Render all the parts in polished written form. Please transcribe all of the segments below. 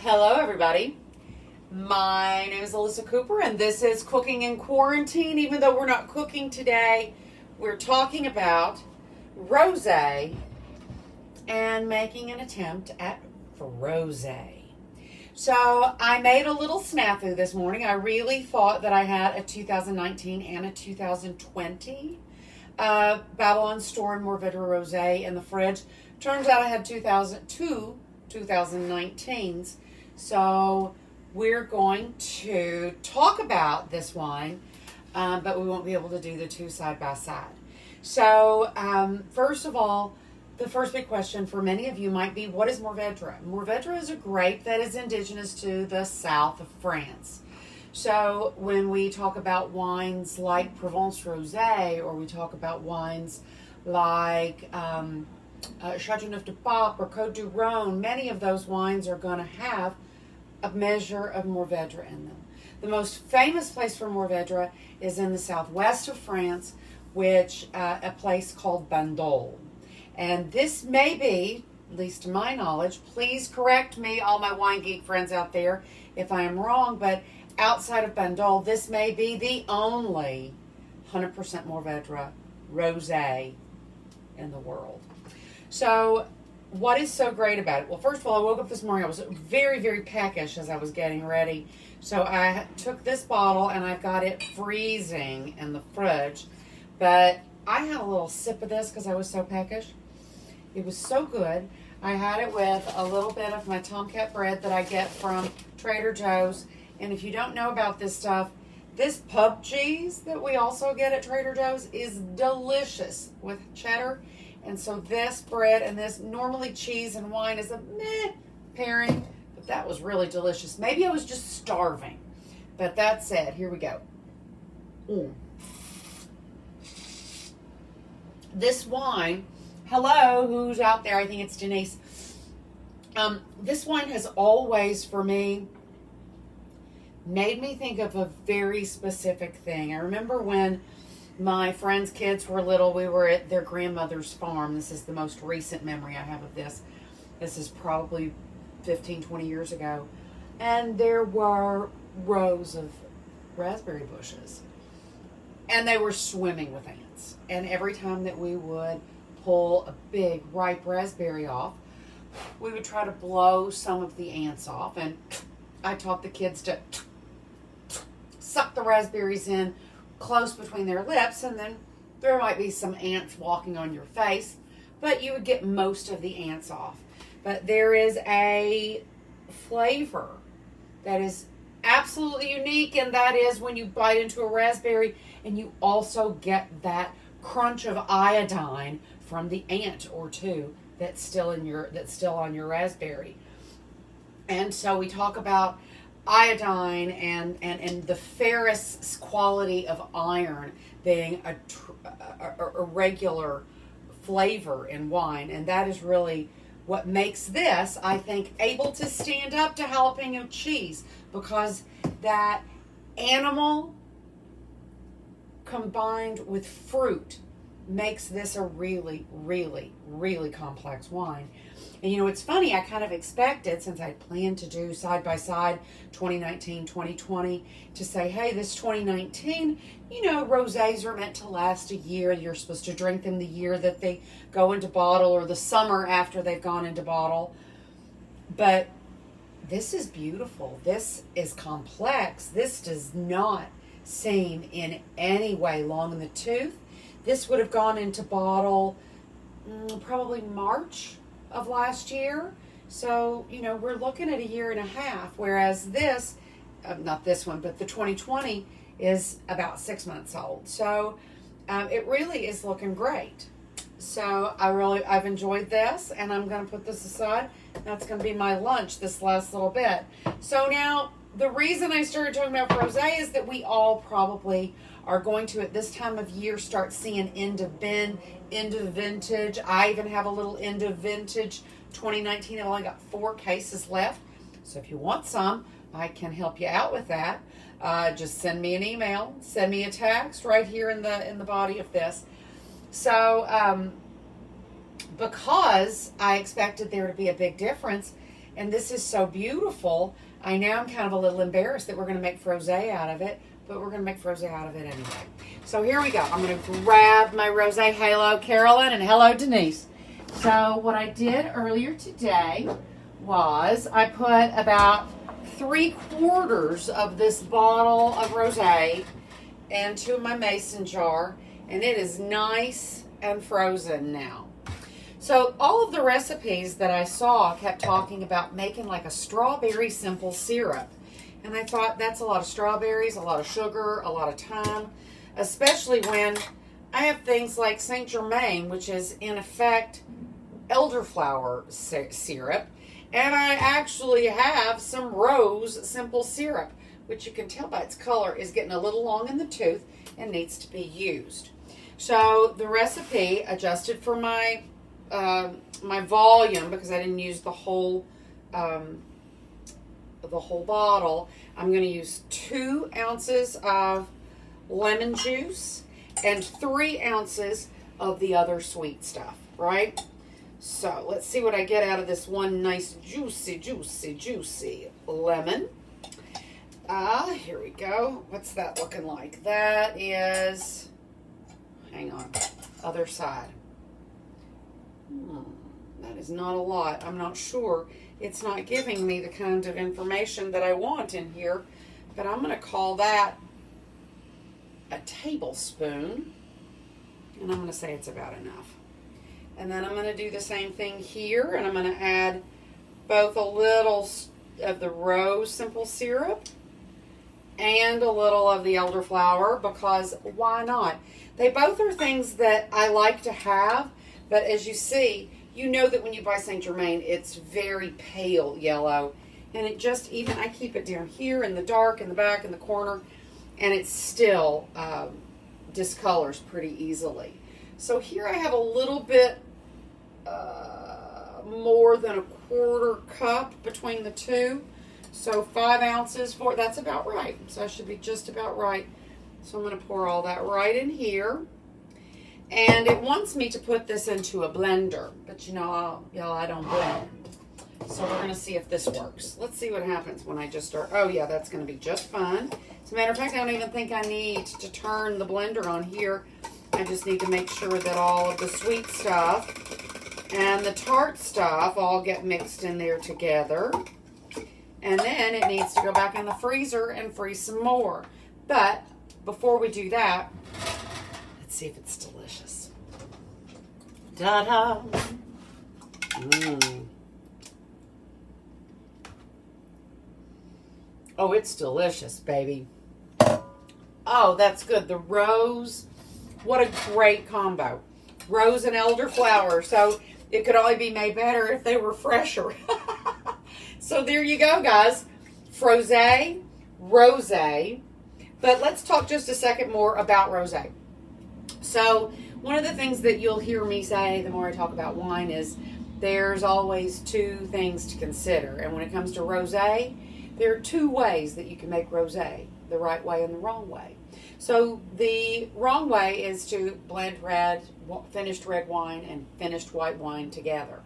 Hello, everybody. My name is Alyssa Cooper, and this is Cooking in Quarantine. Even though we're not cooking today, we're talking about rosé and making an attempt at frozé. So I made a little snafu this morning. I really thought that I had a 2019 and a 2020 Babylonstoren Mourvedre Rosé in the fridge. Turns out I had 2019s. So we're going to talk about this wine, but we won't be able to do the two side by side. So first of all, the first big question for many of you might be, what is Mourvedre? Mourvedre is a grape that is indigenous to the south of France. So when we talk about wines like Provence Rosé, or we talk about wines like Châteauneuf du Pape or Côte du Rhône, many of those wines are going to have a measure of Mourvedre in them. The most famous place for Mourvedre is in the southwest of France, which a place called Bandol. And this may be, at least to my knowledge, please correct me, all my wine geek friends out there, if I am wrong, but outside of Bandol, this may be the only 100% Mourvedre rosé in the world. So what is so great about it? Well, first of all, I woke up this morning. I was very, very peckish as I was getting ready. So I took this bottle and I've got it freezing in the fridge. But I had a little sip of this because I was so peckish. It was so good. I had it with a little bit of my Tomcat bread that I get from Trader Joe's. And if you don't know about this stuff, this pub cheese that we also get at Trader Joe's is delicious with cheddar. And so this bread and this, normally cheese and wine is a meh pairing, but that was really delicious. Maybe I was just starving, but that said, here we go. This wine, hello, who's out there? I think it's Denise. This wine has always, for me, made me think of a very specific thing. I remember when my friends' kids were little, we were at their grandmother's farm. This is the most recent memory I have of this. This is probably 15, 20 years ago. And there were rows of raspberry bushes. And they were swimming with ants. And every time that we would pull a big ripe raspberry off, we would try to blow some of the ants off. And I taught the kids to suck the raspberries in close between their lips, and then there might be some ants walking on your face, but you would get most of the ants off. But there is a flavor that is absolutely unique, and that is when you bite into a raspberry and you also get that crunch of iodine from the ant or two that's still on your raspberry. And so we talk about iodine and the ferrous quality of iron being a regular flavor in wine, and that is really what makes this, I think, able to stand up to jalapeno cheese, because that animal combined with fruit makes this a really, really, really complex wine. And you know, it's funny, I kind of expected, since I planned to do side-by-side 2019, 2020, to say, hey, this 2019, you know, rosés are meant to last a year. You're supposed to drink them the year that they go into bottle, or the summer after they've gone into bottle. But this is beautiful. This is complex. This does not seem in any way long in the tooth. This would have gone into bottle probably March of last year. So, you know, we're looking at a year and a half, whereas this, not this one, but the 2020 is about 6 months old. So it really is looking great. So I've enjoyed this, and I'm going to put this aside. That's going to be my lunch this last little bit. So now, the reason I started talking about rosé is that we all probably are going to, at this time of year, start seeing end of vintage. I even have a little end of vintage 2019. I've only got 4 cases left. So if you want some, I can help you out with that. Just send me an email, send me a text right here in the body of this. So because I expected there to be a big difference, And this is so beautiful. I know I'm kind of a little embarrassed that we're going to make Frozé out of it, but we're going to make Frozé out of it anyway. So here we go. I'm going to grab my Rosé. Hello, Carolyn, and hello, Denise. So what I did earlier today was I put about 3/4 of this bottle of Rosé into my mason jar, and it is nice and frozen now. So all of the recipes that I saw kept talking about making like a strawberry simple syrup. And I thought that's a lot of strawberries, a lot of sugar, a lot of time, especially when I have things like Saint Germain, which is in effect elderflower syrup. And I actually have some rose simple syrup, which you can tell by its color is getting a little long in the tooth and needs to be used. So the recipe adjusted for my my volume, because I didn't use the whole bottle. I'm going to use 2 ounces of lemon juice and 3 ounces of the other sweet stuff, right? So let's see what I get out of this one nice juicy lemon. Here we go. What's that looking like? That is, hang on, other side. That is not a lot. I'm not sure. It's not giving me the kind of information that I want in here, but I'm going to call that a tablespoon, and I'm going to say it's about enough. And then I'm going to do the same thing here, and I'm going to add both a little of the rose simple syrup and a little of the elderflower, because why not? They both are things that I like to have, but as you see, you know that when you buy Saint Germain, it's very pale yellow. And it just, even I keep it down here in the dark, in the back, in the corner, and it still discolors pretty easily. So here I have a little bit more than 1/4 cup between the two. So 5 ounces, that's about right. So I should be just about right. So I'm going to pour all that right in here. And it wants me to put this into a blender, but you know, y'all, I don't blend. So we're going to see if this works. Let's see what happens when I just start. Oh yeah, that's going to be just fine. As a matter of fact, I don't even think I need to turn the blender on here. I just need to make sure that all of the sweet stuff and the tart stuff all get mixed in there together. And then it needs to go back in the freezer and freeze some more. But before we do that, let's see if it's delicious. Ta-da! Oh, it's delicious, baby. Oh, that's good. The rose, what a great combo. Rose and elderflower. So it could only be made better if they were fresher. So there you go, guys. Frozé, rosé. But let's talk just a second more about rosé. So one of the things that you'll hear me say the more I talk about wine is there's always 2 things to consider. And when it comes to rosé, there are 2 ways that you can make rosé, the right way and the wrong way. So the wrong way is to blend finished red wine and finished white wine together.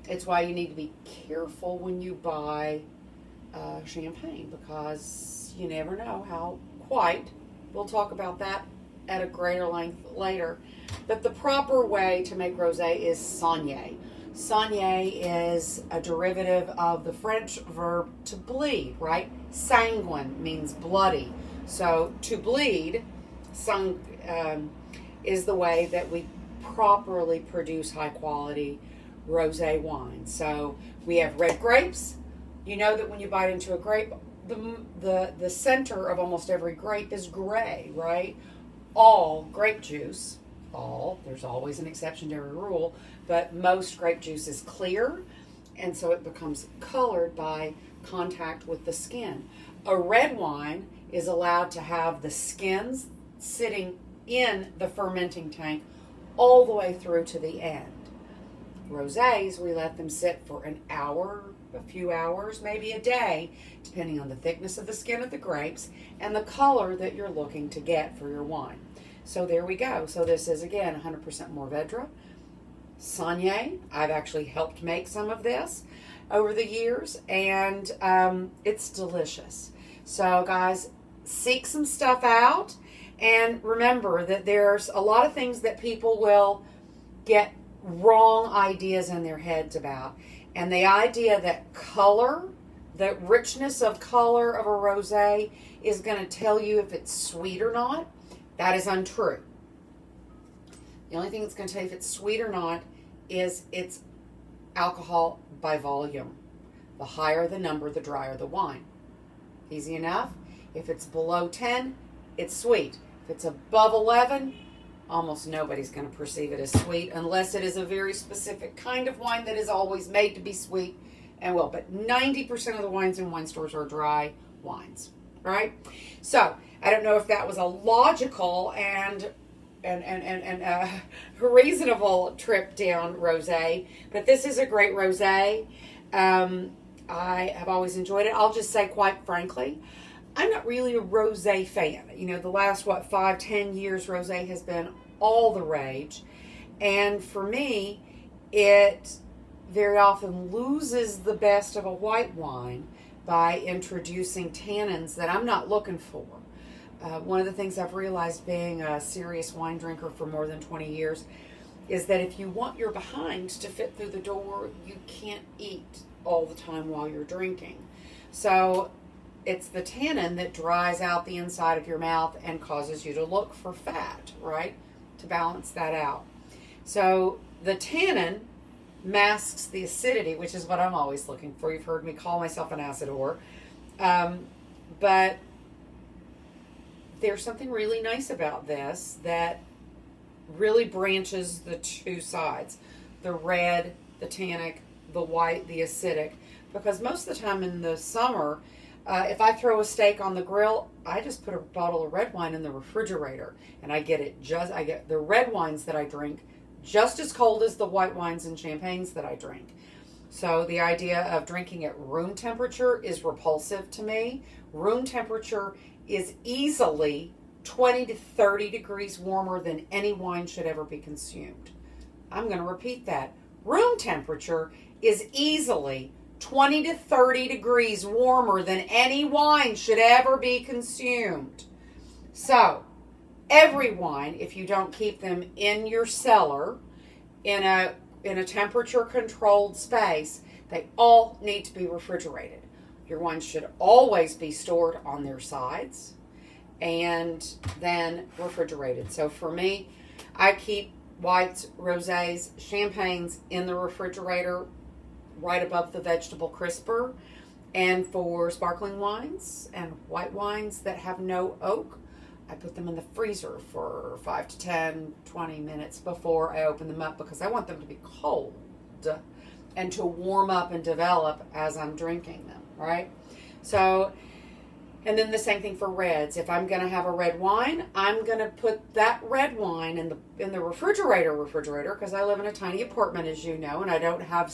It's why you need to be careful when you buy champagne, because you never know how quite. We'll talk about that at a greater length later. But the proper way to make rosé is saigner. Saigner is a derivative of the French verb to bleed, right? Sanguine means bloody. So to bleed is the way that we properly produce high quality rosé wine. So we have red grapes. You know that when you bite into a grape, the center of almost every grape is gray, right? All grape juice, there's always an exception to every rule, but most grape juice is clear, and so it becomes colored by contact with the skin. A red wine is allowed to have the skins sitting in the fermenting tank all the way through to the end. Rosés, we let them sit for an hour, a few hours, maybe a day, depending on the thickness of the skin of the grapes and the color that you're looking to get for your wine. So there we go. So this is, again, 100% Mourvedre. Saigner, I've actually helped make some of this. over the years, and it's delicious. So, guys, seek some stuff out, and remember that there's a lot of things that people will get wrong ideas in their heads about. And the idea that color, the richness of color of a rosé is going to tell you if it's sweet or not, that is untrue. The only thing that's going to tell you if it's sweet or not is its alcohol by volume. The higher the number, the drier the wine. Easy enough. If it's below 10, it's sweet. If it's above 11, almost nobody's going to perceive it as sweet unless it is a very specific kind of wine that is always made to be sweet and will. But 90% of the wines in wine stores are dry wines, right? So I don't know if that was a logical and reasonable trip down rosé, but this is a great rosé. I have always enjoyed it. I'll just say, quite frankly, I'm not really a rosé fan. You know, the last, 5-10 years, rosé has been all the rage. And for me, it very often loses the best of a white wine by introducing tannins that I'm not looking for. One of the things I've realized, being a serious wine drinker for more than 20 years, is that if you want your behind to fit through the door, you can't eat all the time while you're drinking. So it's the tannin that dries out the inside of your mouth and causes you to look for fat, right? To balance that out. So the tannin masks the acidity, which is what I'm always looking for. You've heard me call myself an acid whore. But there's something really nice about this that really branches the two sides. The red, the tannic, the white, the acidic. Because most of the time in the summer, if I throw a steak on the grill, I just put a bottle of red wine in the refrigerator, and I get the red wines that I drink just as cold as the white wines and champagnes that I drink. So the idea of drinking at room temperature is repulsive to me. Room temperature is easily 20 to 30 degrees warmer than any wine should ever be consumed. I'm going to repeat that. Room temperature is easily 20 to 30 degrees warmer than any wine should ever be consumed. So, every wine, if you don't keep them in your cellar, in a temperature-controlled space, they all need to be refrigerated. Your wines should always be stored on their sides and then refrigerated. So for me, I keep whites, rosés, champagnes in the refrigerator right above the vegetable crisper. And for sparkling wines and white wines that have no oak, I put them in the freezer for 5 to 10, 20 minutes before I open them up, because I want them to be cold and to warm up and develop as I'm drinking them, right? So, and then the same thing for reds. If I'm going to have a red wine, I'm going to put that red wine in the refrigerator, because I live in a tiny apartment, as you know, and I don't have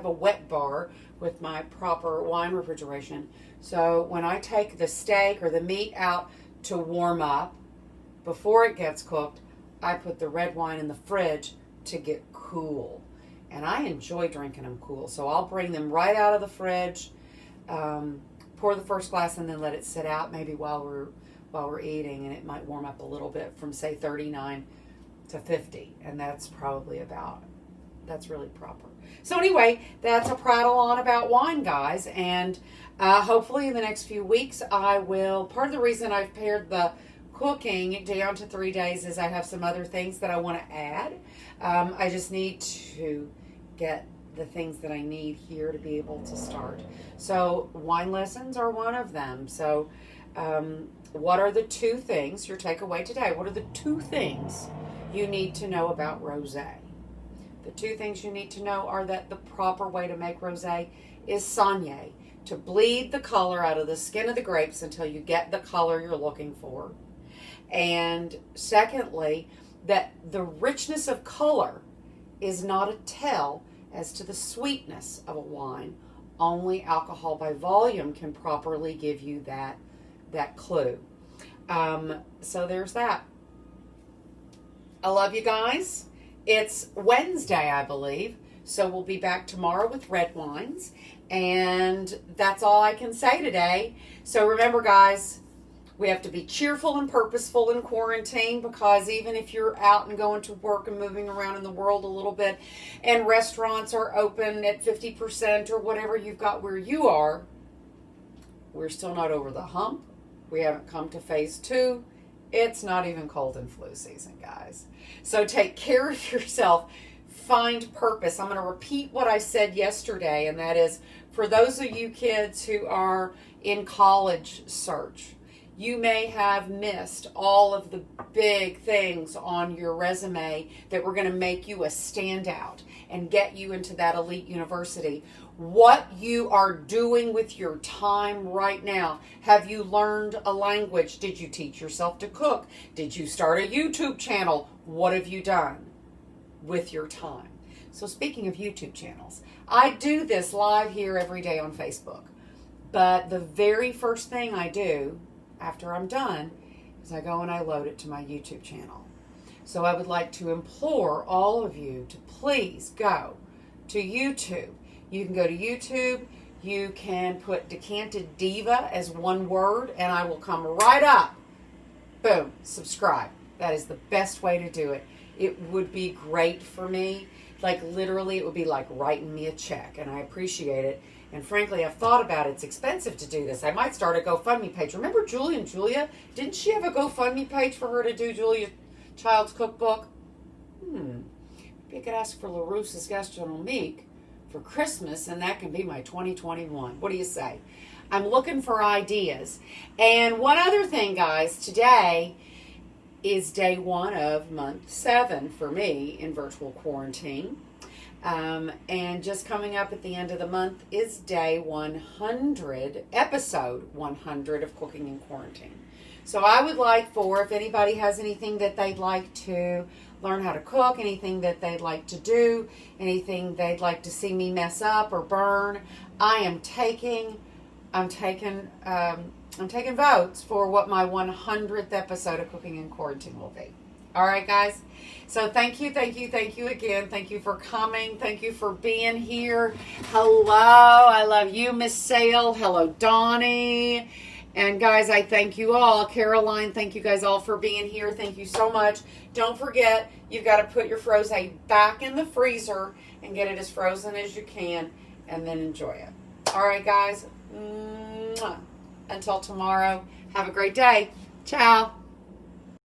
a wet bar with my proper wine refrigeration. So when I take the steak or the meat out to warm up before it gets cooked, I put the red wine in the fridge to get cool. And I enjoy drinking them cool. So I'll bring them right out of the fridge, pour the first glass, and then let it sit out maybe while we're eating, and it might warm up a little bit from, say, 39 to 50. And that's really proper. So anyway, that's a prattle on about wine, guys. And hopefully in the next few weeks, part of the reason I've pared the cooking down to 3 days is I have some other things that I want to add. I just need to get the things that I need here to be able to start. So wine lessons are one of them. So what are the 2 things, your takeaway today, what are the 2 things you need to know about rosé? The 2 things you need to know are that the proper way to make rosé is saignée, to bleed the color out of the skin of the grapes until you get the color you're looking for. And secondly, that the richness of color is not a tell as to the sweetness of a wine. Only alcohol by volume can properly give you that clue. So there's that. I love you guys. It's Wednesday, I believe. So we'll be back tomorrow with red wines. And that's all I can say today. So remember, guys, we have to be cheerful and purposeful in quarantine, because even if you're out and going to work and moving around in the world a little bit, and restaurants are open at 50% or whatever you've got where you are, we're still not over the hump. We haven't come to phase 2. It's not even cold and flu season, guys. So take care of yourself. Find purpose. I'm going to repeat what I said yesterday, and that is, for those of you kids who are in college search, you may have missed all of the big things on your resume that were going to make you a standout and get you into that elite university. What you are doing with your time right now. Have you learned a language? Did you teach yourself to cook? Did you start a YouTube channel? What have you done with your time? So speaking of YouTube channels, I do this live here every day on Facebook. But the very first thing I do after I'm done is I go and I load it to my YouTube channel. So I would like to implore all of you to please go to YouTube. You can go to YouTube. You can put Decanted Diva as one word, and I will come right up. Boom, subscribe. That is the best way to do it. It would be great for me. Like literally, it would be like writing me a check, and I appreciate it. And frankly, I've thought about it. It's expensive to do this. I might start a GoFundMe page. Remember Julie and Julia? Didn't she have a GoFundMe page for her to do Julia Child's cookbook? Maybe I could ask for LaRousse's Gastronomique for Christmas, and that can be my 2021. What do you say? I'm looking for ideas. And one other thing, guys, today is day 1 of month 7 for me in virtual quarantine. And just coming up at the end of the month is day 100, episode 100 of Cooking in Quarantine. So I would like for, if anybody has anything that they'd like to learn how to cook, anything that they'd like to do, anything they'd like to see me mess up or burn, I'm taking votes for what my 100th episode of Cooking in Quarantine will be. All right, guys. So thank you again. Thank you for coming. Thank you for being here. Hello. I love you, Miss Sale. Hello, Donnie. And guys, I thank you all. Caroline, thank you guys all for being here. Thank you so much. Don't forget, you've got to put your Frozé back in the freezer and get it as frozen as you can, and then enjoy it. All right, guys. Until tomorrow, have a great day. Ciao.